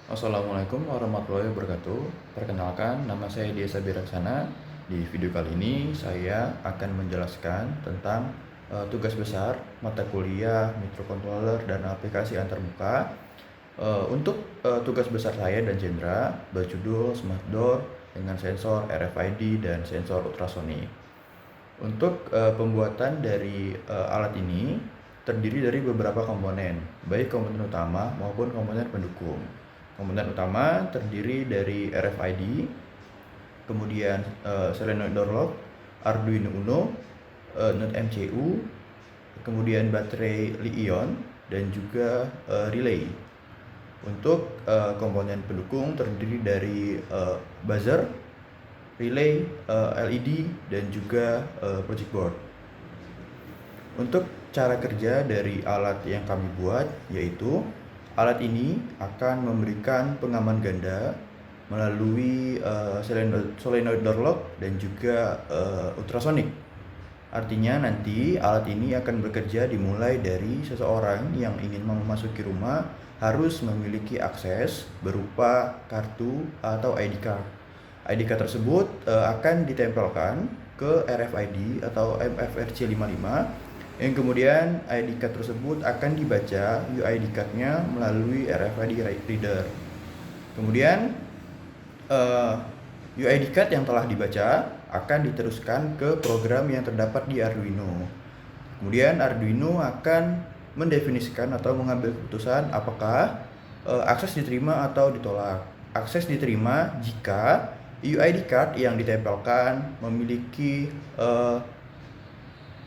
Assalamualaikum warahmatullahi wabarakatuh. Perkenalkan, nama saya Diasa Biraksana. Di video kali ini saya akan menjelaskan tentang tugas besar mata kuliah microcontroller dan aplikasi antarmuka. Tugas besar saya dan Jendra berjudul Smart Door dengan sensor RFID dan sensor ultrasonik. Untuk pembuatan dari alat ini terdiri dari beberapa komponen, baik komponen utama maupun komponen pendukung. Komponen utama terdiri dari RFID, kemudian solenoid door lock, Arduino Uno, Node MCU, kemudian baterai Li-ion, dan juga relay. Untuk komponen pendukung terdiri dari buzzer, relay, LED, dan juga project board. Untuk cara kerja dari alat yang kami buat yaitu alat ini akan memberikan pengaman ganda melalui solenoid door lock dan juga ultrasonik. Artinya nanti alat ini akan bekerja dimulai dari seseorang yang ingin memasuki rumah harus memiliki akses berupa kartu atau ID card. ID card tersebut akan ditempelkan ke RFID atau MFRC55 yang kemudian ID card tersebut akan dibaca UID card-nya melalui RFID reader. Kemudian UID card yang telah dibaca akan diteruskan ke program yang terdapat di Arduino. Kemudian Arduino akan mendefinisikan atau mengambil keputusan apakah akses diterima atau ditolak. Akses diterima jika UID card yang ditempelkan memiliki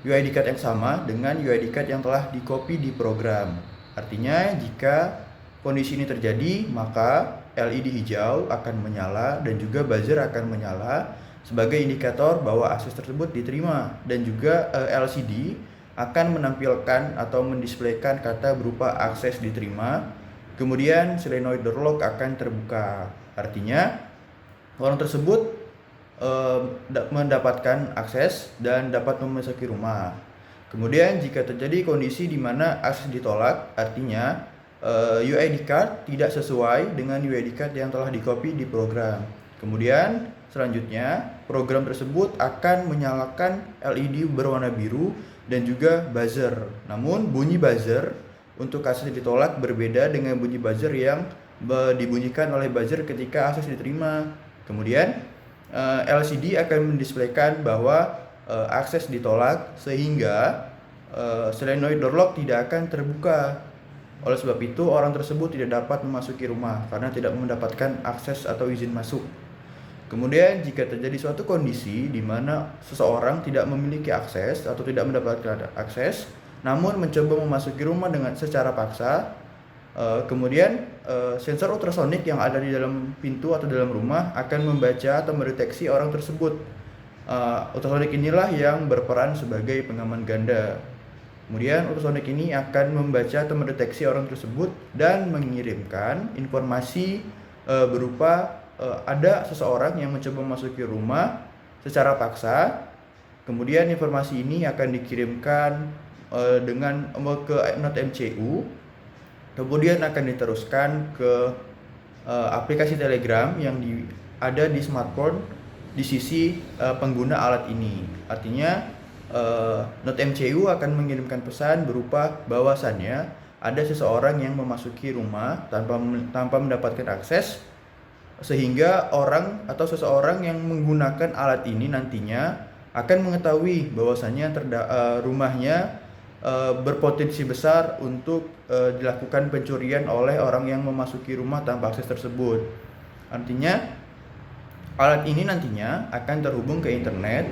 UID card yang sama dengan UID card yang telah di-copy di program. Artinya jika kondisi ini terjadi, maka LED hijau akan menyala dan juga buzzer akan menyala sebagai indikator bahwa akses tersebut diterima, dan juga LCD akan menampilkan atau mendisplaykan kata berupa akses diterima. Kemudian solenoid door lock akan terbuka. Artinya orang tersebut mendapatkan akses dan dapat memasuki rumah. Kemudian jika terjadi kondisi di mana akses ditolak, artinya UID card tidak sesuai dengan UID card yang telah di-copy di program. Kemudian selanjutnya program tersebut akan menyalakan LED berwarna biru dan juga buzzer. Namun bunyi buzzer untuk akses ditolak berbeda dengan bunyi buzzer yang dibunyikan oleh buzzer ketika akses diterima. Kemudian LCD akan mendisplaykan bahwa akses ditolak sehingga solenoid door lock tidak akan terbuka. Oleh sebab itu orang tersebut tidak dapat memasuki rumah karena tidak mendapatkan akses atau izin masuk. Kemudian jika terjadi suatu kondisi di mana seseorang tidak memiliki akses atau tidak mendapatkan akses namun mencoba memasuki rumah dengan secara paksa, kemudian sensor ultrasonik yang ada di dalam pintu atau dalam rumah akan membaca atau mendeteksi orang tersebut. Ultrasonik inilah yang berperan sebagai pengaman ganda. Kemudian ultrasonik ini akan membaca atau mendeteksi orang tersebut dan mengirimkan informasi berupa ada seseorang yang mencoba memasuki rumah secara paksa. Kemudian informasi ini akan dikirimkan ke Node MCU. Kemudian akan diteruskan ke aplikasi Telegram yang ada di smartphone di sisi pengguna alat ini. Artinya Node MCU akan mengirimkan pesan berupa bahwasannya ada seseorang yang memasuki rumah tanpa mendapatkan akses, sehingga orang atau seseorang yang menggunakan alat ini nantinya akan mengetahui bahwasannya rumahnya berpotensi besar untuk dilakukan pencurian oleh orang yang memasuki rumah tanpa akses tersebut. Artinya alat ini nantinya akan terhubung ke internet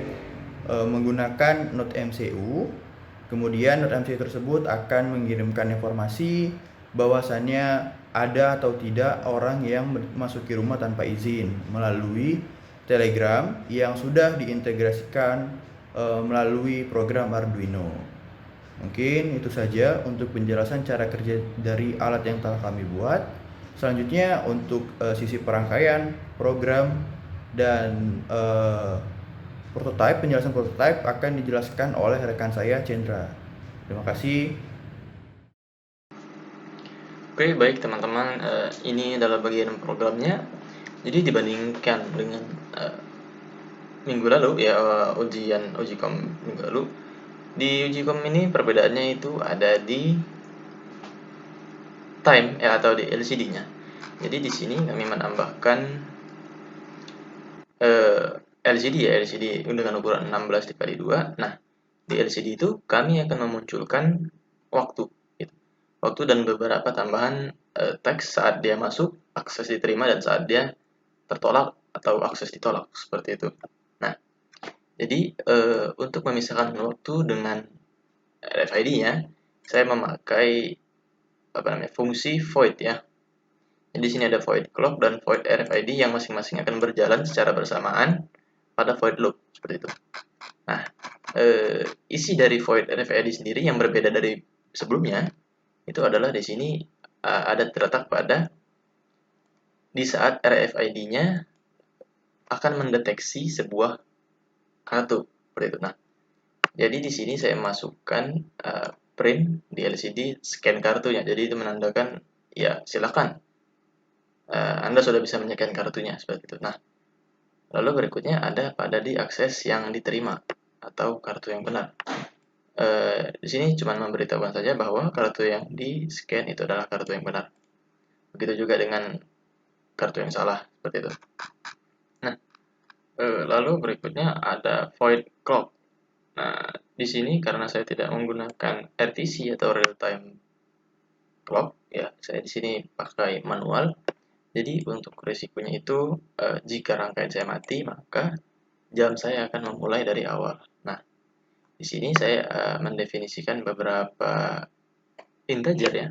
menggunakan Node MCU. Kemudian Node MCU tersebut akan mengirimkan informasi bahwasannya ada atau tidak orang yang memasuki rumah tanpa izin melalui Telegram yang sudah diintegrasikan melalui program Arduino. Mungkin itu saja untuk penjelasan cara kerja dari alat yang telah kami buat. Selanjutnya untuk sisi perangkaian, program, dan penjelasan prototype akan dijelaskan oleh rekan saya Chandra. Terima kasih. Oke, baik teman-teman, ini adalah bagian programnya. Jadi dibandingkan dengan minggu lalu ya, uji kom minggu lalu, di uji kom ini perbedaannya itu ada di time ya, atau di LCD-nya. Jadi di sini kami menambahkan LCD ya, LCD dengan ukuran 16 dikali 2. Nah, di LCD itu kami akan memunculkan waktu gitu. Waktu dan beberapa tambahan teks saat dia masuk, akses diterima, dan saat dia tertolak atau akses ditolak, seperti itu. Nah, jadi untuk memisahkan waktu dengan RFID-nya, saya memakai fungsi void ya. Jadi di sini ada void clock dan void RFID yang masing-masing akan berjalan secara bersamaan pada void loop, seperti itu. Nah, isi dari void RFID sendiri yang berbeda dari sebelumnya itu adalah di sini ada terletak pada di saat RFID-nya akan mendeteksi sebuah kartu, seperti itu. Nah, jadi di sini saya masukkan print di LCD scan kartunya. Jadi itu menandakan ya silakan, Anda sudah bisa menyekan kartunya, seperti itu. Nah, lalu berikutnya ada pada di akses yang diterima atau kartu yang benar. Di sini cuma memberitahukan saja bahwa kartu yang di scan itu adalah kartu yang benar. Begitu juga dengan kartu yang salah, seperti itu. Nah, lalu berikutnya ada void clock. Nah, di sini karena saya tidak menggunakan RTC atau real time clock, ya saya di sini pakai manual. Jadi untuk risikonya itu jika rangkaian saya mati, maka jam saya akan memulai dari awal. Nah, di sini saya mendefinisikan beberapa integer ya.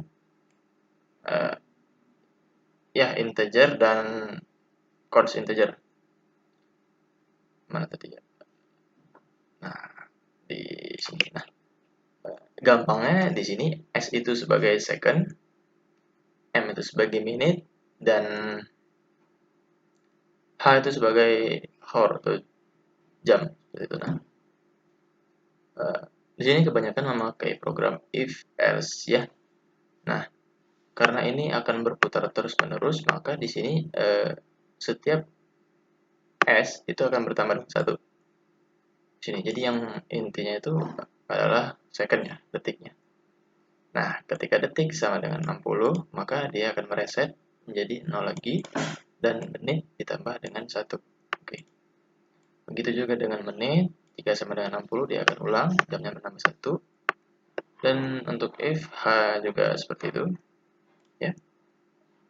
Integer dan const integer. Mana tadi ya? Nah, di sini. Nah, gampangnya di sini S itu sebagai second, M itu sebagai minute, dan H itu sebagai hour atau jam, seperti itu. Nah, di sini kebanyakan memakai program if else ya. Nah, karena ini akan berputar terus-menerus, maka di sini setiap S itu akan bertambah dengan 1. Sini. Jadi yang intinya itu adalah second ya, detiknya. Nah, ketika detik sama dengan 60, maka dia akan mereset menjadi 0 lagi, dan menit ditambah dengan 1. Oke. Begitu juga dengan menit, jika sama dengan 60 dia akan ulang, jamnya menambah 1. Dan untuk if H juga seperti itu. Ya.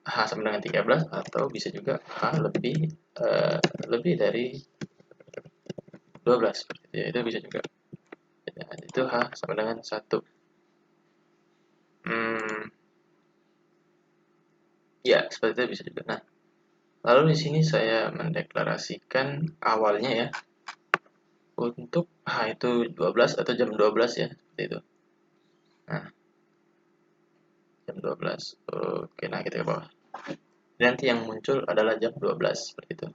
H sama dengan 13, atau bisa juga H lebih dari 12, seperti itu ya, itu bisa juga. Ya, itu H sama dengan 1. Ya, seperti itu bisa juga. Nah, lalu di sini saya mendeklarasikan awalnya ya. Untuk H itu 12 atau jam 12 ya, seperti itu. Nah, jam 12. Oke, nah kita ke bawah. Nanti yang muncul adalah jam 12, seperti itu.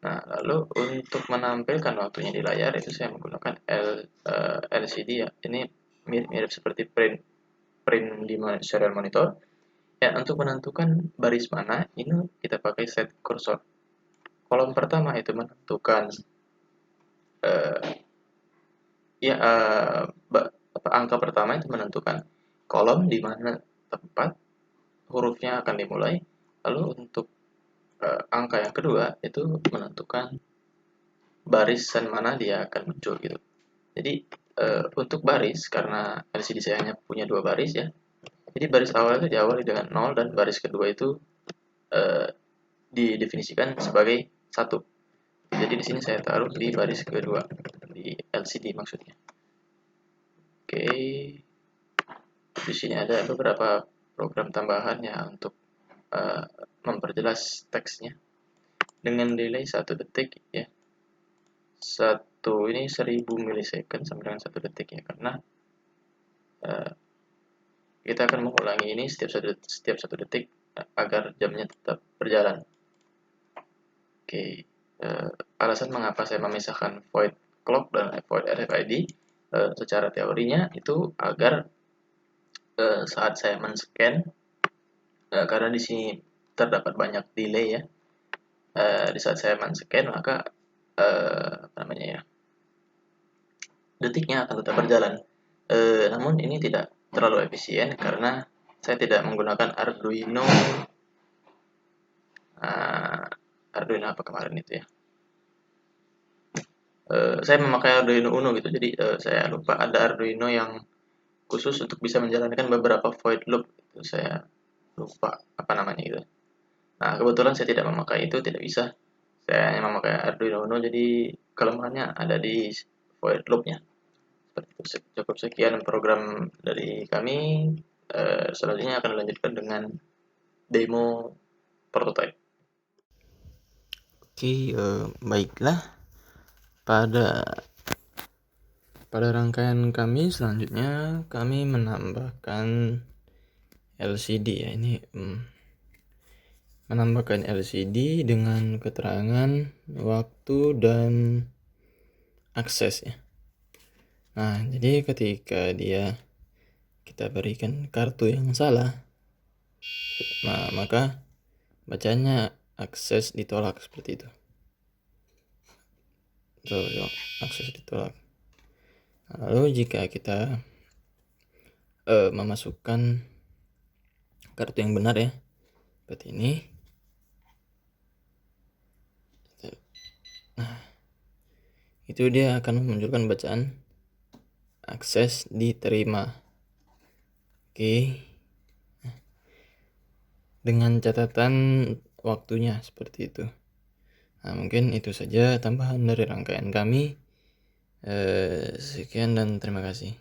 Nah, lalu untuk menampilkan waktunya di layar itu saya menggunakan LCD ya. Ini mirip seperti print di serial monitor. Ya, untuk menentukan baris mana, ini kita pakai set cursor. Kolom pertama itu menentukan ya angka pertama itu menentukan kolom di mana tempat hurufnya akan dimulai. Lalu untuk angka yang kedua itu menentukan barisan mana dia akan muncul gitu. Jadi untuk baris, karena LCD saya hanya punya 2 baris ya. Jadi baris awal itu diawali dengan 0, dan baris kedua itu didefinisikan sebagai 1. Jadi di sini saya taruh di baris kedua di LCD maksudnya. Oke. Di sini ada beberapa program tambahan ya untuk memperjelas teksnya dengan delay 1 detik ya. Ini 1000 milisecond sama dengan 1 detik ya, karena kita akan mengulangi ini setiap 1 detik agar jamnya tetap berjalan. Oke, alasan mengapa saya memisahkan void clock dan void RFID secara teorinya itu agar saat saya men-scan karena di sini terdapat banyak delay ya. Di saat saya men-scan maka apa namanya ya, detiknya akan tetap berjalan. Namun ini tidak terlalu efisien karena saya tidak menggunakan Arduino. Arduino apa kemarin itu ya? Saya memakai Arduino Uno gitu, jadi saya lupa ada Arduino yang khusus untuk bisa menjalankan beberapa void loop. Itu saya lupa apa namanya gitu. Nah, kebetulan saya tidak memakai itu, tidak bisa. Saya hanya memakai Arduino Uno, jadi kelemahannya ada di void loop-nya. Seperti itu. Cukup sekian program dari kami. Selanjutnya akan dilanjutkan dengan demo prototype. Oke, baiklah. Pada rangkaian kami selanjutnya kami menambahkan LCD ya. Ini menambahkan LCD dengan keterangan waktu dan akses ya. Nah, jadi ketika kita berikan kartu yang salah, nah maka bacanya akses ditolak seperti itu. Tuh, akses ditolak. Lalu jika kita memasukkan kartu yang benar ya, seperti ini. Nah, itu dia akan memunculkan bacaan akses diterima. Oke. Dengan catatan waktunya seperti itu. Nah, mungkin itu saja tambahan dari rangkaian kami. Sekian dan terima kasih.